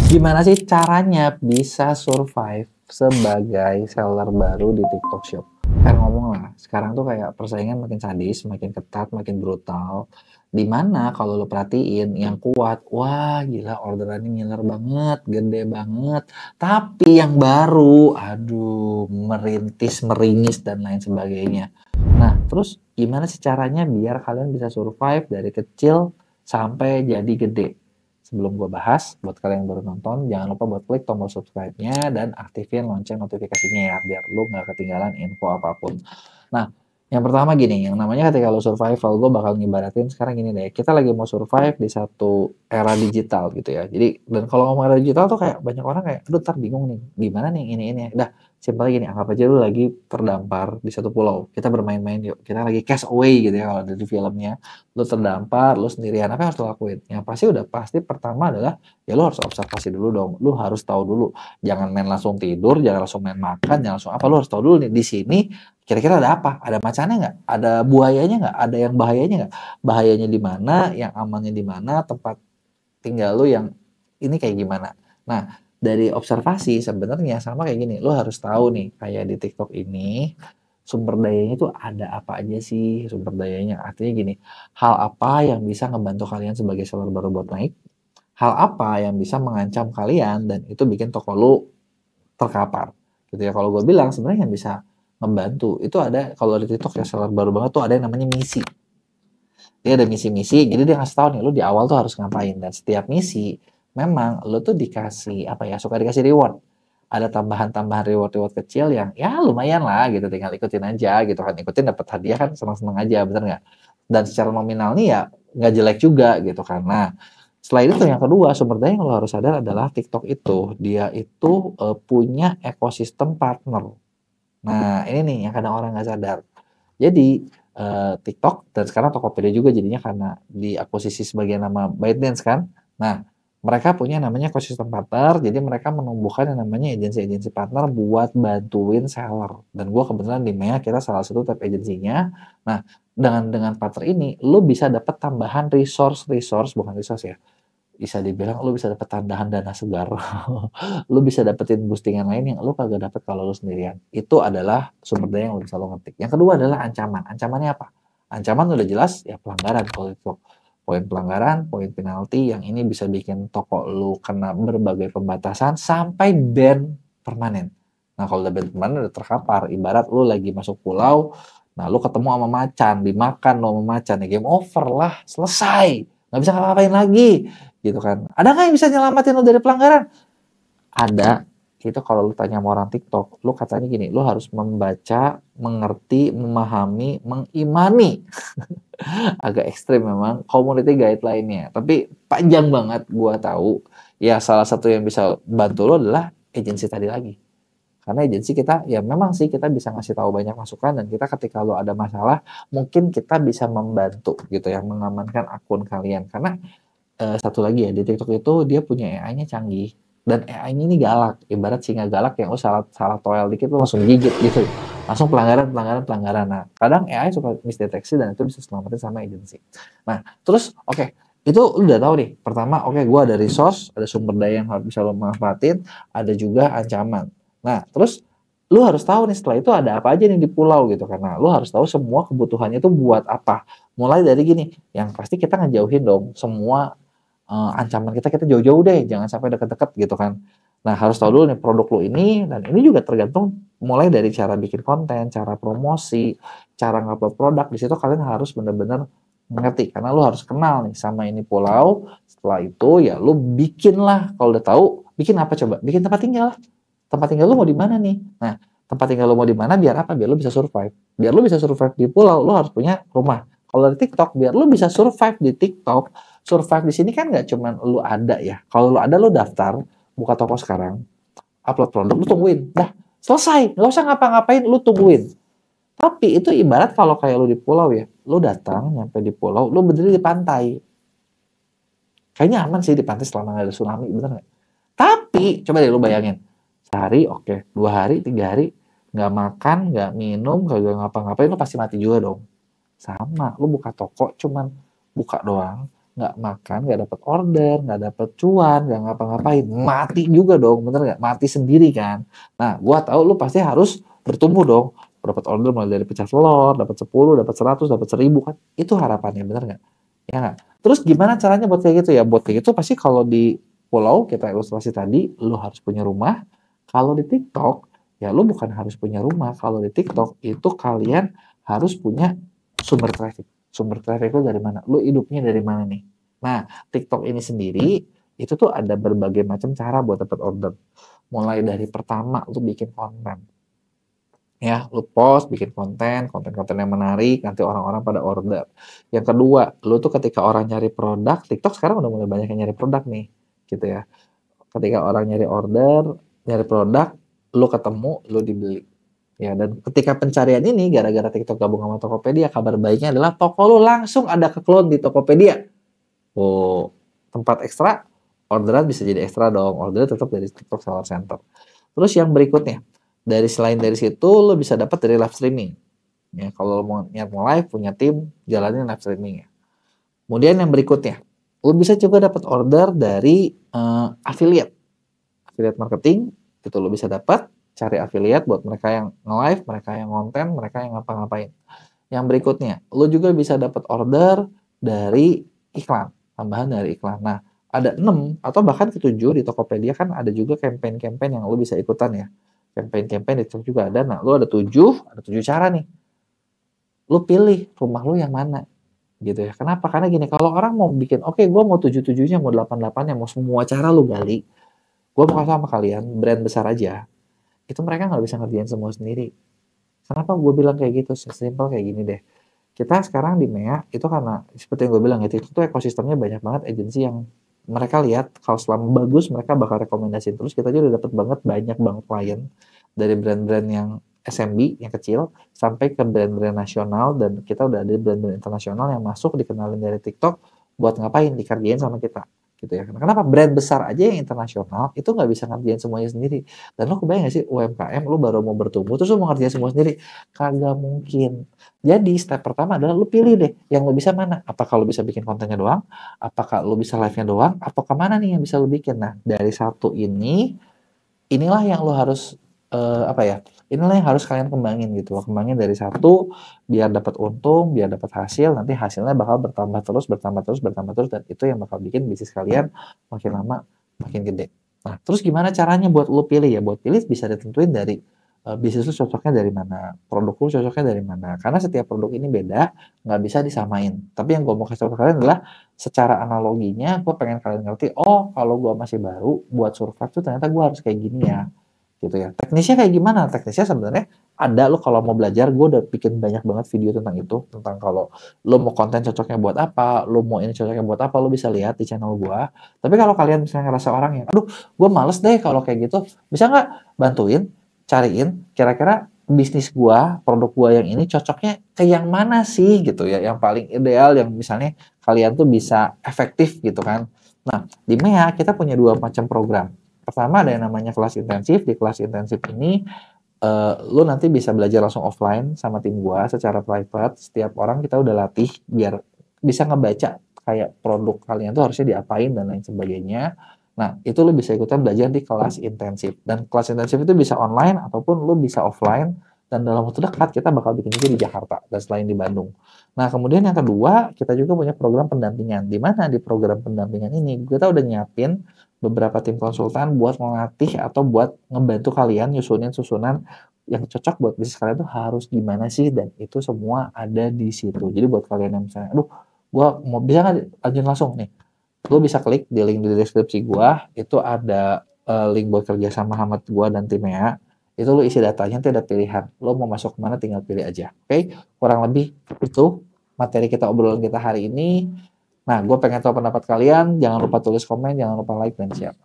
Gimana sih caranya bisa survive sebagai seller baru di TikTok Shop? Kan ngomong lah, sekarang tuh kayak persaingan makin sadis, makin ketat, makin brutal. Dimana kalau lo perhatiin yang kuat, wah gila orderannya ngiler banget, gede banget. Tapi yang baru, aduh merintis, meringis dan lain sebagainya. Nah, terus gimana sih caranya biar kalian bisa survive dari kecil sampai jadi gede? Sebelum gue bahas, buat kalian yang baru nonton, jangan lupa buat klik tombol subscribe-nya dan aktifin lonceng notifikasinya ya, biar lu nggak ketinggalan info apapun. Nah, yang pertama gini, yang namanya ketika lu survival, gue bakal ngibaratin sekarang gini deh, kita lagi mau survive di satu era digital gitu ya. Jadi, dan kalau ngomong era digital tuh kayak banyak orang kayak, aduh ntar bingung nih, gimana nih ini. Dah, simpelnya gini, anggap aja lu lagi terdampar di satu pulau. Kita bermain-main yuk, kita lagi cast away gitu ya kalau dari filmnya. Lu terdampar, lu sendirian, apa yang harus lu lakuin? Yang pasti pertama adalah, ya lu harus observasi dulu dong, lu harus tahu dulu. Jangan main langsung tidur, jangan langsung main makan, jangan langsung apa, lu harus tahu dulu nih, di sini kira-kira ada apa? Ada macannya nggak? Ada buayanya nggak? Ada yang bahayanya nggak? Bahayanya di mana? Yang amannya di mana? Tempat tinggal lu yang ini kayak gimana? Nah, dari observasi sebenarnya sama kayak gini, lu harus tahu nih, kayak di TikTok ini, sumber dayanya itu ada apa aja sih sumber dayanya. Artinya gini, hal apa yang bisa ngebantu kalian sebagai seller baru buat naik? Hal apa yang bisa mengancam kalian dan itu bikin toko lu terkapar? Gitu ya. Kalau gue bilang sebenarnya yang bisa ngebantu itu ada kalau di TikTok ya seller baru banget tuh ada yang namanya misi. Dia ada misi-misi, jadi dia ngasih tahu nih lu di awal tuh harus ngapain dan setiap misi memang lu tuh dikasih apa ya, suka dikasih reward. Ada tambahan-tambahan reward-reward kecil yang ya lumayan lah gitu, tinggal ikutin aja gitu kan. Ikutin dapat hadiah kan seneng-seneng aja, bener nggak? Dan secara nominal nih ya nggak jelek juga gitu kan. Nah, selain itu yang kedua sumber daya yang lo harus sadar adalah TikTok itu dia itu punya ekosistem partner. Nah, ini nih yang kadang orang nggak sadar. Jadi TikTok dan sekarang Tokopedia juga jadinya karena diakuisisi sebagai nama ByteDance kan. Nah, mereka punya namanya ekosistem partner, jadi mereka menumbuhkan yang namanya agensi-agensi partner buat bantuin seller. Dan gue kebetulan di MEA kita salah satu tab agensinya. Nah, dengan partner ini, lo bisa dapat tambahan resource, bukan resource ya, bisa dibilang lu bisa dapat tambahan dana segar. Lu bisa dapetin boostingan lain yang lu kagak dapet kalau lu sendirian. Itu adalah sumber daya yang lu bisa lu ngetik. Yang kedua adalah ancaman. Ancamannya apa? Ancaman udah jelas ya pelanggaran kalau itu. Poin pelanggaran, poin penalti yang ini bisa bikin toko lu kena berbagai pembatasan sampai ban permanen. Nah, kalau udah ban permanen udah terkapar. Ibarat lu lagi masuk pulau, nah lu ketemu sama macan, dimakan lu sama macan, ya game over lah, selesai. Nggak bisa ngapa-ngapain lagi gitu kan. Ada nggak yang bisa nyelamatin lo dari pelanggaran? Ada. Itu kalau lu tanya sama orang TikTok, lu katanya gini, lu harus membaca, mengerti, memahami, mengimani. Agak ekstrim memang community guideline-nya, tapi panjang banget gua tahu. Ya salah satu yang bisa bantu lo adalah agensi tadi lagi. Karena agensi kita, ya memang sih kita bisa ngasih tahu banyak masukan dan kita ketika lo ada masalah, mungkin kita bisa membantu gitu ya, mengamankan akun kalian. Karena satu lagi ya, di TikTok itu dia punya AI-nya canggih dan AI-nya ini galak, ibarat singa galak yang salah toel dikit lo langsung gigit gitu, langsung pelanggaran. Nah, kadang AI suka misdeteksi dan itu bisa selamatin sama agensi. Nah, terus oke, itu lu udah tahu nih. Pertama, oke, gua ada resource, ada sumber daya yang harus bisa lo manfaatin, ada juga ancaman. Nah, terus lu harus tahu nih setelah itu ada apa aja nih di pulau gitu karena lu harus tahu semua kebutuhannya itu buat apa. Mulai dari gini, yang pasti kita ngejauhin dong semua ancaman kita jauh-jauh deh, jangan sampai deket-deket gitu kan. Nah, harus tahu dulu nih produk lo ini, dan ini juga tergantung mulai dari cara bikin konten, cara promosi, cara ngupload produk. Di situ kalian harus benar-benar mengerti, karena lo harus kenal nih sama ini pulau. Setelah itu ya lo bikin lah, kalau udah tahu, bikin apa coba? Bikin tempat tinggal. Tempat tinggal lo mau di mana nih? Nah, tempat tinggal lo mau di mana biar apa? Biar lo bisa survive. Biar lo bisa survive di pulau, lo harus punya rumah. Kalau di TikTok, biar lo bisa survive di TikTok, survive di sini kan nggak cuman lu ada ya. Kalau lu ada lu daftar, buka toko sekarang, upload produk, lu tungguin. Dah, selesai. Nggak usah ngapa-ngapain, lu tungguin. Tapi itu ibarat kalau kayak lu di pulau ya, lu datang, nyampe di pulau, lu berdiri di pantai. Kayaknya aman sih di pantai selama nggak ada tsunami, bener nggak? Tapi, coba deh lu bayangin. Sehari, oke. 2 hari, 3 hari, nggak makan, nggak minum, kagak ngapa-ngapain, lu pasti mati juga dong. Sama, lu buka toko, cuman buka doang, nggak makan, nggak dapat order, nggak dapat cuan, nggak ngapa-ngapain, mati juga dong, bener nggak? Mati sendiri kan. Nah, gua tahu lu pasti harus bertumbuh dong, dapat order mulai dari pecah telur, dapat 10, dapat 100, dapat 1000 kan, itu harapannya, bener nggak? Ya nggak? Terus gimana caranya buat kayak gitu ya? Buat kayak gitu pasti kalau di pulau kita ilustrasi tadi, lu harus punya rumah. Kalau di TikTok, ya lu bukan harus punya rumah. Kalau di TikTok itu kalian harus punya sumber traffic. Sumber traffic lu dari mana? Lu hidupnya dari mana nih? Nah, TikTok ini sendiri itu tuh ada berbagai macam cara buat dapat order. Mulai dari pertama lu bikin konten. Ya, lu post, bikin konten-konten yang menarik, nanti orang-orang pada order. Yang kedua, lu tuh ketika orang nyari produk, TikTok sekarang udah mulai banyak yang nyari produk nih, gitu ya. Ketika orang nyari order, nyari produk, lu ketemu, lu dibeli. Ya, dan ketika pencarian ini gara-gara TikTok gabung sama Tokopedia, kabar baiknya adalah toko lu langsung ada ke-clone di Tokopedia. Oh, tempat ekstra, orderan bisa jadi ekstra dong. Orderan tetap dari TikTok Seller Center. Terus yang berikutnya, selain dari situ lo bisa dapat dari live streaming. Ya, kalau lo mau niat mau live, punya tim, jalanin live streaming ya. Kemudian yang berikutnya, lo bisa juga dapat order dari affiliate. Affiliate marketing, itu lo bisa dapat, cari affiliate buat mereka yang nge-live, mereka yang konten, mereka yang ngapa-ngapain. Yang berikutnya, lo juga bisa dapat order dari iklan, tambahan dari iklan. Nah, ada 6 atau bahkan ke-7 di Tokopedia kan ada juga campaign-campaign yang lo bisa ikutan ya. Campaign-campaign di TikTok juga ada. Nah, lo ada 7 cara nih. Lo pilih rumah lo yang mana gitu ya. Kenapa? Karena gini, kalau orang mau bikin, oke, gue mau 7-7-nya, mau 8-8-nya, mau semua cara lo gali. Gue mau kasih sama kalian, brand besar aja. Itu mereka nggak bisa ngerjain semua sendiri. Kenapa gue bilang kayak gitu? Sesimpel kayak gini deh. Kita sekarang di MEA itu karena seperti yang gue bilang ya, itu tuh ekosistemnya banyak banget agensi yang mereka lihat kalau selama bagus mereka bakal rekomendasiin terus. Kita juga udah dapet banyak banget klien dari brand-brand yang SMB yang kecil sampai ke brand-brand nasional, dan kita udah ada brand-brand internasional yang masuk dikenalin dari TikTok buat ngapain, dikerjain sama kita gitu ya. Kenapa brand besar aja yang internasional itu nggak bisa ngerjain semuanya sendiri? Dan lo kebayang gak sih UMKM lo baru mau bertumbuh terus lo mau ngerjain semua sendiri? Kagak mungkin. Jadi step pertama adalah lo pilih deh yang lo bisa mana. Apakah lo bisa bikin kontennya doang? Apakah lo bisa live-nya doang? Atau kemana nih yang bisa lo bikin? Nah, dari satu ini, inilah yang lo harus apa ya? Inilah yang harus kalian kembangin gitu loh. Kembangin dari satu biar dapat untung, biar dapat hasil, nanti hasilnya bakal bertambah terus, bertambah terus, bertambah terus, dan itu yang bakal bikin bisnis kalian makin lama makin gede. Nah, terus gimana caranya buat lo pilih ya? Buat pilih bisa ditentuin dari bisnis lu cocoknya dari mana, produk lu cocoknya dari mana. Karena setiap produk ini beda, nggak bisa disamain. Tapi yang gue mau kasih tahu ke kalian adalah secara analoginya, gue pengen kalian ngerti, oh kalau gue masih baru, buat survive tuh ternyata gue harus kayak gini ya. Gitu ya. Teknisnya kayak gimana? Teknisnya sebenarnya ada, lo kalau mau belajar, gue udah bikin banyak banget video tentang itu, tentang kalau lo mau konten cocoknya buat apa, lo mau ini cocoknya buat apa, lo bisa lihat di channel gue. Tapi kalau kalian misalnya ngerasa orang yang, aduh, gue males deh kalau kayak gitu, bisa nggak bantuin cariin kira-kira bisnis gua, produk gua yang ini cocoknya ke yang mana sih gitu ya, yang paling ideal, yang misalnya kalian tuh bisa efektif gitu kan. Nah, di MEA kita punya 2 macam program. Pertama ada yang namanya kelas intensif. Di kelas intensif ini lu nanti bisa belajar langsung offline sama tim gua secara private. Setiap orang kita udah latih biar bisa ngebaca kayak produk kalian tuh harusnya diapain dan lain sebagainya. Nah, itu lu bisa ikutan belajar di kelas intensif. Dan kelas intensif itu bisa online ataupun lu bisa offline. Dan dalam waktu dekat kita bakal bikin juga di Jakarta dan selain di Bandung. Nah, kemudian yang kedua, kita juga punya program pendampingan. Di mana di program pendampingan ini kita udah nyiapin beberapa tim konsultan buat ngelatih atau buat ngebantu kalian nyusunin susunan yang cocok buat bisnis kalian tuh harus gimana sih, dan itu semua ada di situ. Jadi buat kalian yang misalnya, aduh, gua mau bisa nggak lanjut langsung nih, lo bisa klik di link di deskripsi gua, itu ada link buat kerja sama Hamad gua dan timnya. Itu lo isi datanya, nanti ada pilihan. Lo mau masuk kemana tinggal pilih aja. Oke, kurang lebih itu materi kita obrolan kita hari ini. Nah, gue pengen tahu pendapat kalian. Jangan lupa tulis komen, jangan lupa like dan share.